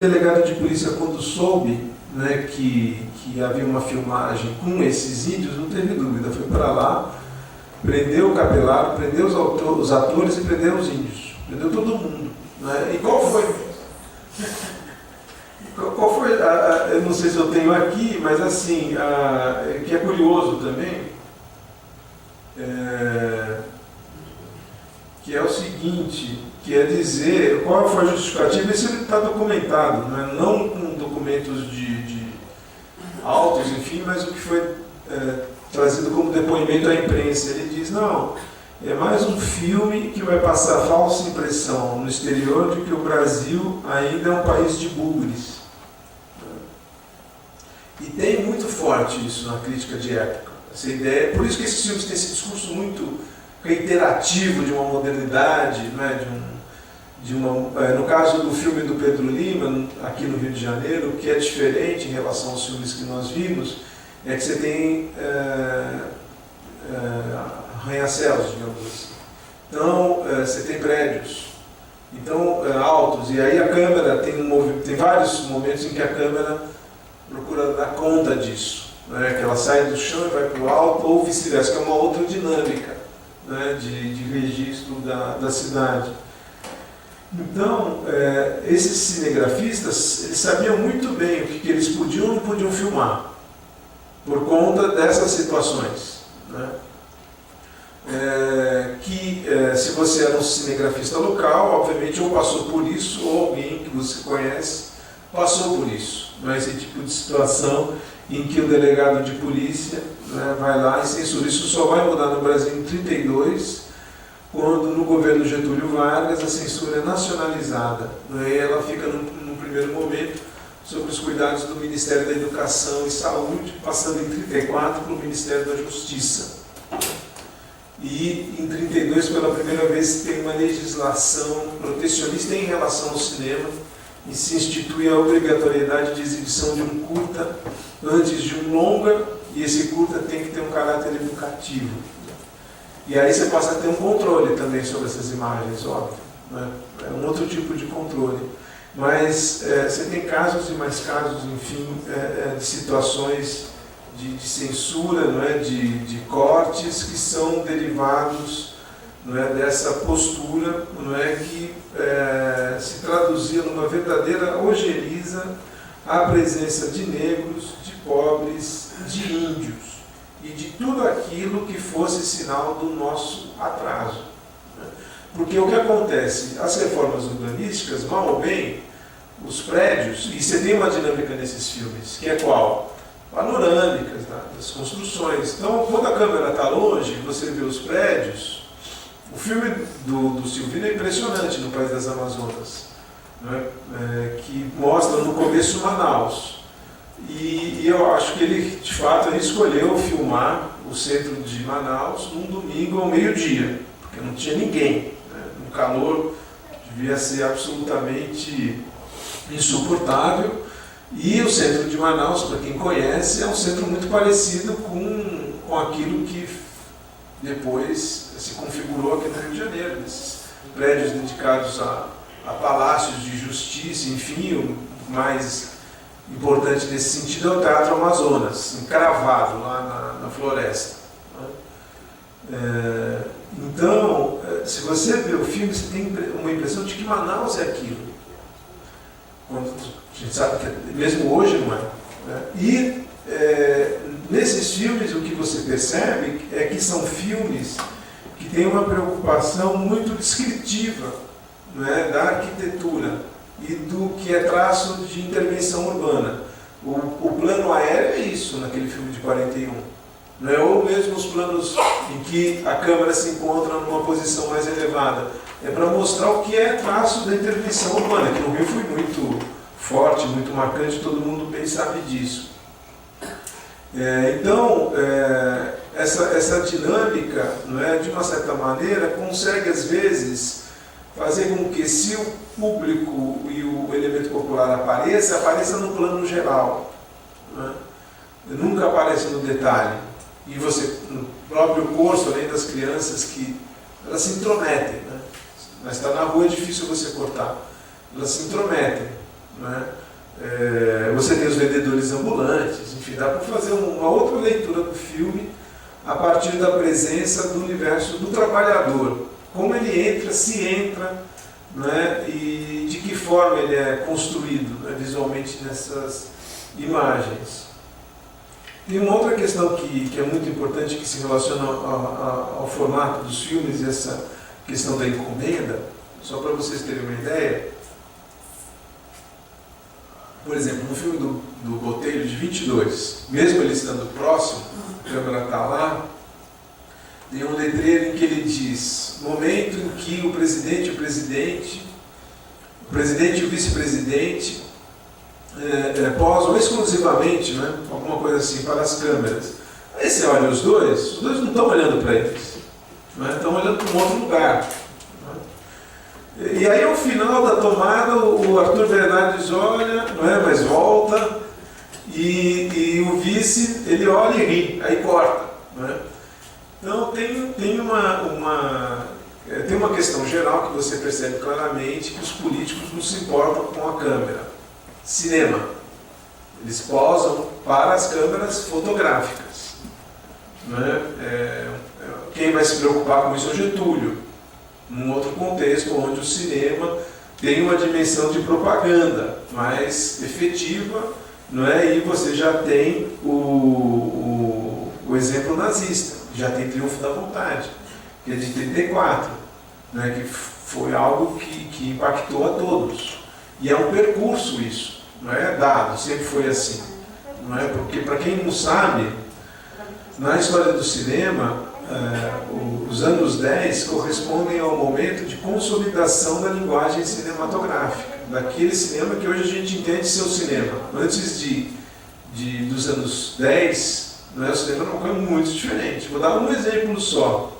delegado de polícia, quando soube, né, que havia uma filmagem com esses índios, não teve dúvida, foi para lá, prendeu o capelaro, prendeu os atores e prendeu os índios, prendeu todo mundo, né? E qual foi eu não sei se eu tenho aqui, mas assim, que é curioso também, que é o seguinte, que é dizer qual foi a justificativa. Isso está documentado, né? Não com documentos de autos, enfim, mas o que foi trazido como depoimento à imprensa. Ele diz, não, é mais um filme que vai passar a falsa impressão no exterior de que o Brasil ainda é um país de bugres. E tem muito forte isso na crítica de época, essa ideia. Por isso que esses filmes têm esse discurso muito reiterativo de uma modernidade, né, no caso do filme do Pedro Lima, aqui no Rio de Janeiro, o que é diferente em relação aos filmes que nós vimos, é que você tem arranha-céus, digamos assim. Então, você tem prédios, então, altos, e aí a câmera tem vários momentos em que a câmera procura dar conta disso, né, que ela sai do chão e vai para o alto, ou vice-versa, que é uma outra dinâmica, né, de registro da cidade. Então, esses cinegrafistas, eles sabiam muito bem o que eles podiam ou não podiam filmar, por conta dessas situações, né? Se você era um cinegrafista local, obviamente ou passou por isso, ou alguém que você conhece passou por isso, não é esse tipo de situação em que o delegado de polícia, né, vai lá e censura. Isso só vai mudar no Brasil em 1932, quando no governo Getúlio Vargas a censura é nacionalizada, né, e ela fica num primeiro momento sob os cuidados do Ministério da Educação e Saúde, passando em 1934 para o Ministério da Justiça. E em 1932, pela primeira vez, tem uma legislação protecionista em relação ao cinema, e se institui a obrigatoriedade de exibição de um curta antes de um longa, e esse curta tem que ter um caráter educativo. E aí você passa a ter um controle também sobre essas imagens, óbvio, né? É um outro tipo de controle. Mas você tem casos e mais casos, enfim, de situações de censura, não é? de cortes que são derivados, não é, dessa postura, não é, que se traduzia numa verdadeira ojeriza à presença de negros, de pobres, de índios e de tudo aquilo que fosse sinal do nosso atraso, né? Porque o que acontece? As reformas urbanísticas, mal ou bem, os prédios, e você tem uma dinâmica nesses filmes, que é qual? Panorâmicas, né, das construções. Então, quando a câmera está longe, você vê os prédios. O filme do Silvino é impressionante, no País das Amazonas, né? Que mostra no começo Manaus. E eu acho que ele, de fato, ele escolheu filmar o centro de Manaus num domingo ao meio-dia, porque não tinha ninguém, né? Um calor devia ser absolutamente insuportável. E o centro de Manaus, para quem conhece, é um centro muito parecido com aquilo que depois se configurou aqui no Rio de Janeiro, esses prédios dedicados a palácios de justiça, enfim. O mais importante nesse sentido é o Teatro Amazonas, encravado lá na floresta, né? Então, se você vê o filme, você tem uma impressão de que Manaus é aquilo, quando a gente sabe que mesmo hoje não é, né? E nesses filmes o que você percebe é que são filmes que têm uma preocupação muito descritiva, né, da arquitetura e do que é traço de intervenção urbana. O plano aéreo é isso naquele filme de 41, né? Ou mesmo os planos em que a câmera se encontra numa posição mais elevada. É para mostrar o que é traço da intervenção urbana, que no Rio foi muito forte, muito marcante, todo mundo bem sabe disso. Então, essa dinâmica, não é, de uma certa maneira, consegue às vezes fazer com que, se o público e o elemento popular apareça no plano geral, né? Nunca aparece no detalhe. E você, no próprio curso, além das crianças, que elas se intrometem, né? Mas está na rua, é difícil você cortar. Elas se intrometem, né? Você tem os vendedores ambulantes, enfim, dá para fazer uma outra leitura do filme a partir da presença do universo do trabalhador, como ele entra, se entra, né? E de que forma ele é construído, né, visualmente nessas imagens. Tem uma outra questão que é muito importante, que se relaciona ao formato dos filmes, e essa questão da encomenda, só para vocês terem uma ideia. Por exemplo, no filme do Botelho de 22, mesmo ele estando próximo, a câmera está lá, tem um letreiro em que ele diz: momento em que o presidente e o vice-presidente posam exclusivamente, né, alguma coisa assim, para as câmeras. Aí você olha os dois não estão olhando para eles, né, estão olhando para um outro lugar. E aí, ao final da tomada, o Arthur Bernardes olha, não é, mas volta, e o vice, ele olha e ri, aí corta. Não é? Então, tem uma questão geral que você percebe claramente, que os políticos não se importam com a câmera. Cinema. Eles posam para as câmeras fotográficas. Não é? Quem vai se preocupar com isso é o Getúlio, num outro contexto onde o cinema tem uma dimensão de propaganda mais efetiva, não é? E você já tem o exemplo nazista, já tem Triunfo da Vontade, que é de 34, né? Que foi algo que impactou a todos. E é um percurso isso, não é dado, sempre foi assim. Não é? Porque, para quem não sabe, na história do cinema, os anos 10 correspondem ao momento de consolidação da linguagem cinematográfica, daquele cinema que hoje a gente entende ser o cinema. Antes dos anos 10, o cinema era uma coisa muito diferente. Vou dar um exemplo só.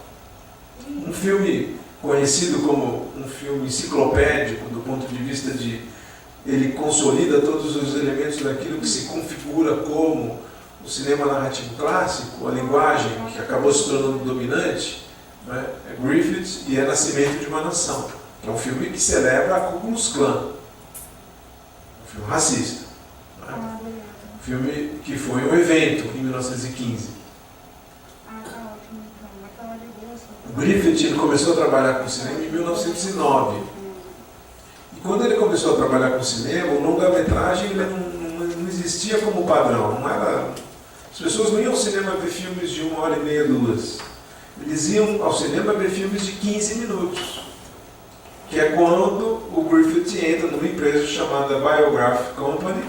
Um filme conhecido como um filme enciclopédico, do ponto de vista de ele consolida todos os elementos daquilo que se configura como o cinema narrativo clássico, a linguagem que acabou se tornando dominante, né, é Griffith e É Nascimento de uma Nação, que é um filme que celebra a Ku Klux Klan, um filme racista, né, um filme que foi um evento em 1915. O Griffith ele começou a trabalhar com cinema em 1909. E quando ele começou a trabalhar com cinema, o longa-metragem não existia como padrão, não era. As pessoas não iam ao cinema ver filmes de 1h30, 2. Eles iam ao cinema ver filmes de 15 minutos. Que é quando o Griffith entra numa empresa chamada Biograph Company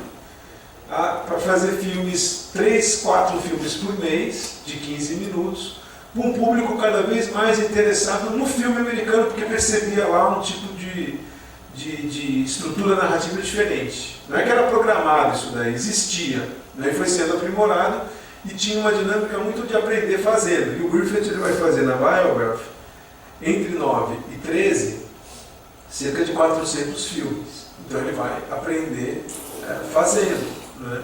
para fazer filmes, 3, 4 filmes por mês, de 15 minutos, para um público cada vez mais interessado no filme americano, porque percebia lá um tipo de estrutura narrativa diferente. Não é que era programado isso daí, existia, né? E foi sendo aprimorado e tinha uma dinâmica muito de aprender fazendo. E o Griffith ele vai fazer na Biograph, entre 9 e 13, cerca de 400 filmes. Então ele vai aprender fazendo. Né?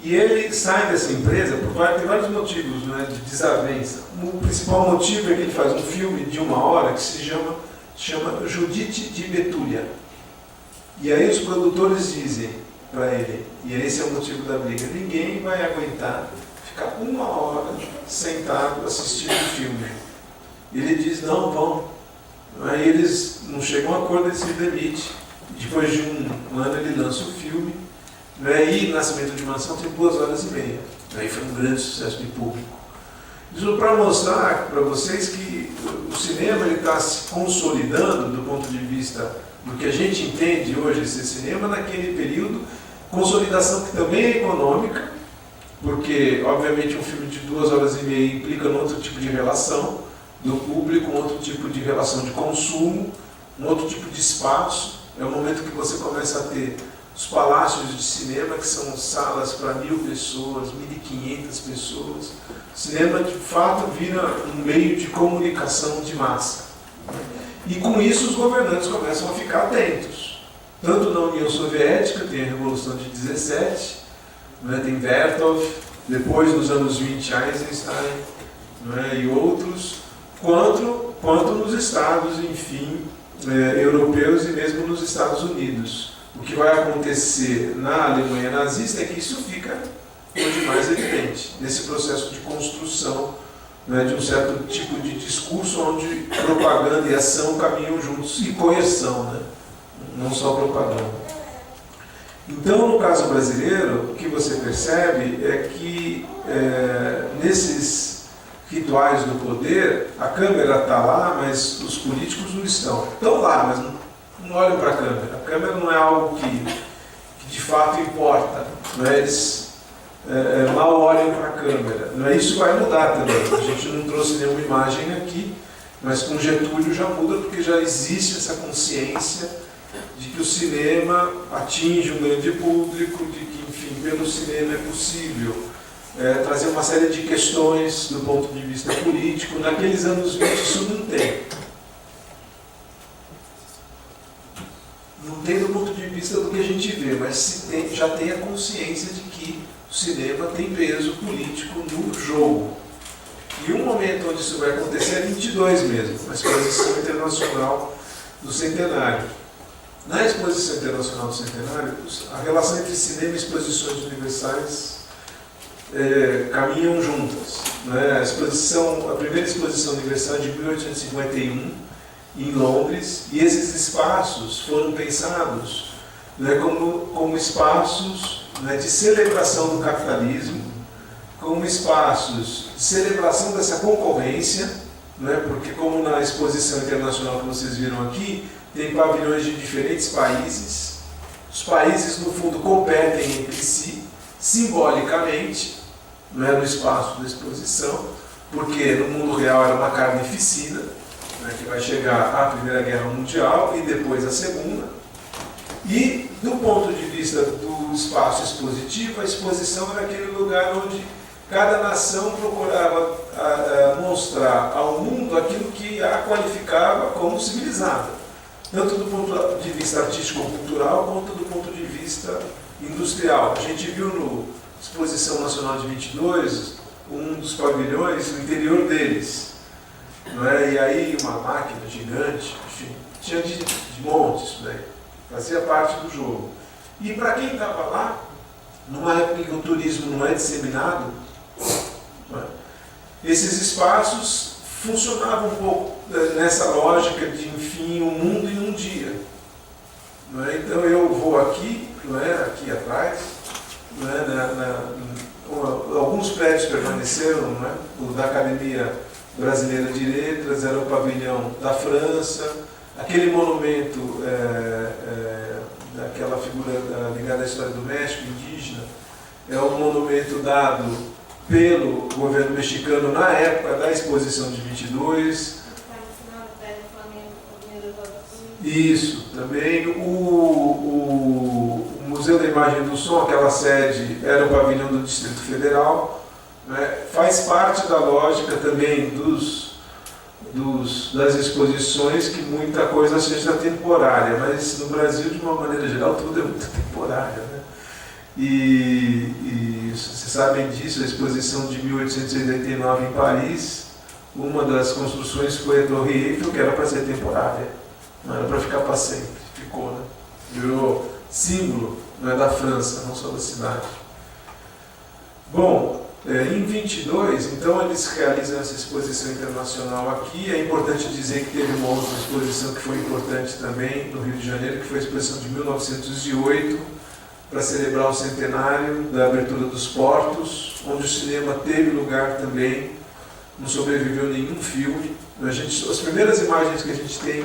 E ele sai dessa empresa por vários motivos, né, de desavença. O principal motivo é que ele faz um filme de 1 hora que se chama Judite de Betúlia. E aí os produtores dizem para ele, e esse é o motivo da briga, ninguém vai aguentar ficar 1 hora sentado assistindo o filme. Ele diz, não, vão. Aí eles não chegam a um acordo, ele se demite. Depois de um ano ele lança o filme, né, e Nascimento de uma Nação tem 2h30. Aí foi um grande sucesso de público. Isso para mostrar para vocês que o cinema está se consolidando do ponto de vista do que a gente entende hoje ser cinema naquele período, consolidação que também é econômica, porque obviamente um filme de 2h30 implica um outro tipo de relação do público, um outro tipo de relação de consumo, um outro tipo de espaço. É o momento que você começa a ter os palácios de cinema, que são salas para 1.000 pessoas, 1.500 pessoas. O cinema, de fato, vira um meio de comunicação de massa. E com isso os governantes começam a ficar atentos. Tanto na União Soviética, tem a Revolução de 17, né, tem Vertov, depois nos anos 20 Eisenstein, né, e outros, quanto nos estados, enfim, europeus e mesmo nos Estados Unidos. O que vai acontecer na Alemanha nazista é que isso fica onde mais evidente, nesse processo de construção, né, de um certo tipo de discurso onde propaganda e ação caminham juntos, e coerção, né, não só propaganda. Então, no caso brasileiro, o que você percebe é que nesses rituais do poder, a Câmara está lá, mas os políticos não estão. Estão lá, mas não olham para a Câmara. A Câmara não é algo que de fato importa. Não é? Eles mal olham para a Câmara. Não é? Isso vai mudar também. A gente não trouxe nenhuma imagem aqui, mas com Getúlio já muda, porque já existe essa consciência de que o cinema atinge um grande público, de que, enfim, pelo cinema é possível trazer uma série de questões do ponto de vista político. Naqueles anos 20 isso não tem. Não tem do ponto de vista do que a gente vê, mas já tem a consciência de que o cinema tem peso político no jogo. E um momento onde isso vai acontecer é 22 mesmo, a Exposição Internacional do Centenário. Na Exposição Internacional do Centenário, a relação entre cinema e exposições universais caminham juntas. Né? A primeira exposição universal é de 1851, em Londres, e esses espaços foram pensados, né, como espaços, né, de celebração do capitalismo, como espaços de celebração dessa concorrência, né, porque como na exposição internacional que vocês viram aqui, tem pavilhões de diferentes países, os países no fundo competem entre si, simbolicamente, né, no espaço da exposição, porque no mundo real era uma carnificina, né, que vai chegar à Primeira Guerra Mundial e depois à Segunda. E, do ponto de vista do espaço expositivo, a exposição era aquele lugar onde cada nação procurava mostrar ao mundo aquilo que a qualificava como civilizada, tanto do ponto de vista artístico-cultural quanto do ponto de vista industrial. A gente viu na Exposição Nacional de 22, um dos pavilhões, o interior deles. Não é? E aí uma máquina gigante, enfim, tinha de montes, né? Fazia parte do jogo. E para quem estava lá, numa época em que o turismo não é disseminado, não é? Esses espaços funcionavam um pouco nessa lógica de, enfim, um mundo em um dia. Não é? Então eu vou aqui, não é? Aqui atrás, não é? Alguns prédios permaneceram, não é? O da Academia Brasileira de Letras era o pavilhão da França, aquele monumento daquela figura ligada à história do México, indígena, é um monumento dado pelo governo mexicano na época da Exposição de 22. Isso, também o Museu da Imagem do Som, aquela sede, era o pavilhão do Distrito Federal, né? Faz parte da lógica também das exposições que muita coisa seja temporária, mas no Brasil, de uma maneira geral, tudo é muito temporário, né? E vocês sabem disso, a exposição de 1889 em Paris, uma das construções foi a Torre Eiffel, que era para ser temporária, não era para ficar para sempre, ficou, né? Virou símbolo, não é, da França, não só da cidade. Bom, em 22, então, eles realizam essa exposição internacional aqui. É importante dizer que teve uma outra exposição que foi importante também no Rio de Janeiro, que foi a exposição de 1908, para celebrar o centenário da abertura dos portos, onde o cinema teve lugar também, não sobreviveu nenhum filme. As primeiras imagens que a gente tem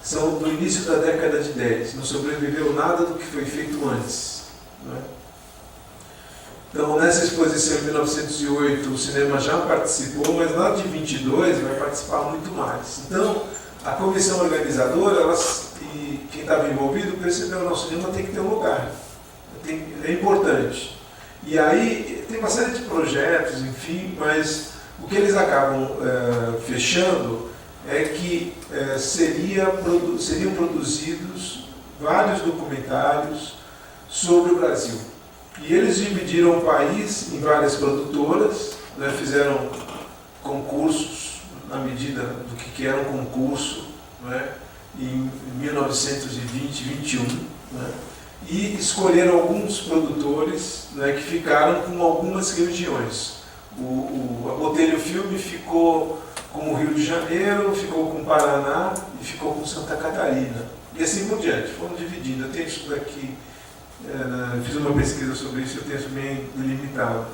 são do início da década de 10, não sobreviveu nada do que foi feito antes. Não é? Então, nessa exposição em 1908, o cinema já participou, mas lá de 22 vai participar muito mais. Então, a comissão organizadora e quem estava envolvido percebeu que o nosso cinema tem que ter um lugar, é importante. E aí tem uma série de projetos, enfim, mas o que eles acabam fechando é que seriam produzidos vários documentários sobre o Brasil. E eles dividiram o país em várias produtoras, né, fizeram concursos na medida do que era um concurso, né, em 1920, 21, né, e escolheram alguns produtores, né, que ficaram com algumas regiões. A Botelho Filme ficou com o Rio de Janeiro, ficou com o Paraná e ficou com Santa Catarina. E assim por diante, foram dividindo. Eu tenho isso daqui, fiz uma pesquisa sobre isso, eu tenho isso bem delimitado.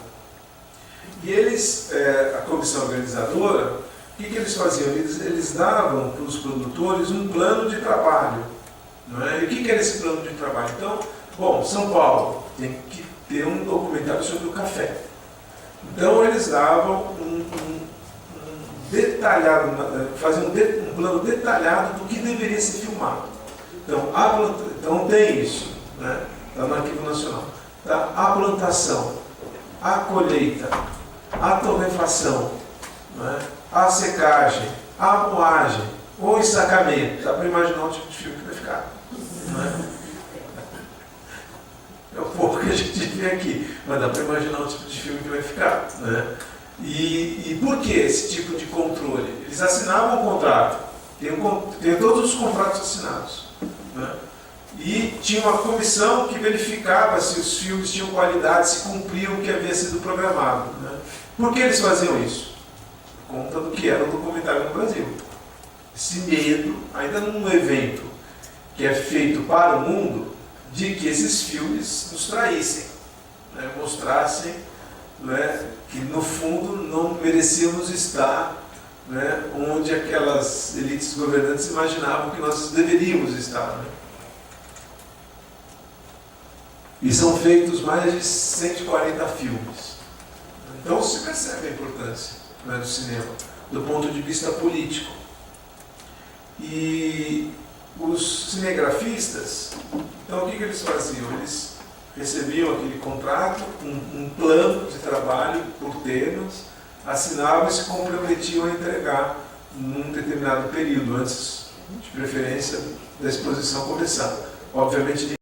E eles, a comissão organizadora, o que eles faziam? Eles davam para os produtores um plano de trabalho. Não é? E o que era esse plano de trabalho? Então, bom, São Paulo tem que ter um documentário sobre o café. Então eles davam faziam um plano detalhado do que deveria ser filmado. Então tem isso, né? Está no Arquivo Nacional. Tá? A plantação, a colheita, a torrefação, né? A secagem, a moagem, o ensacamento. Dá para imaginar o tipo de filme que vai ficar. Né? É o pouco que a gente vê aqui, mas dá para imaginar o tipo de filme que vai ficar. Né? E por que esse tipo de controle? Eles assinavam um contrato, tem todos os contratos assinados. Né? E tinha uma comissão que verificava se os filmes tinham qualidade, se cumpriam o que havia sido programado. Né? Por que eles faziam isso? Por conta do que era o documentário no Brasil. Esse medo, ainda num evento que é feito para o mundo, de que esses filmes nos traíssem, né? Mostrassem, né, que no fundo não merecíamos estar, né, onde aquelas elites governantes imaginavam que nós deveríamos estar. Né? E são feitos mais de 140 filmes. Então se percebe a importância, né, do cinema, do ponto de vista político. E os cinegrafistas, então o que eles faziam? Eles recebiam aquele contrato, um plano de trabalho por temas, assinavam e se comprometiam a entregar num determinado período, antes, de preferência, da exposição começar. Obviamente,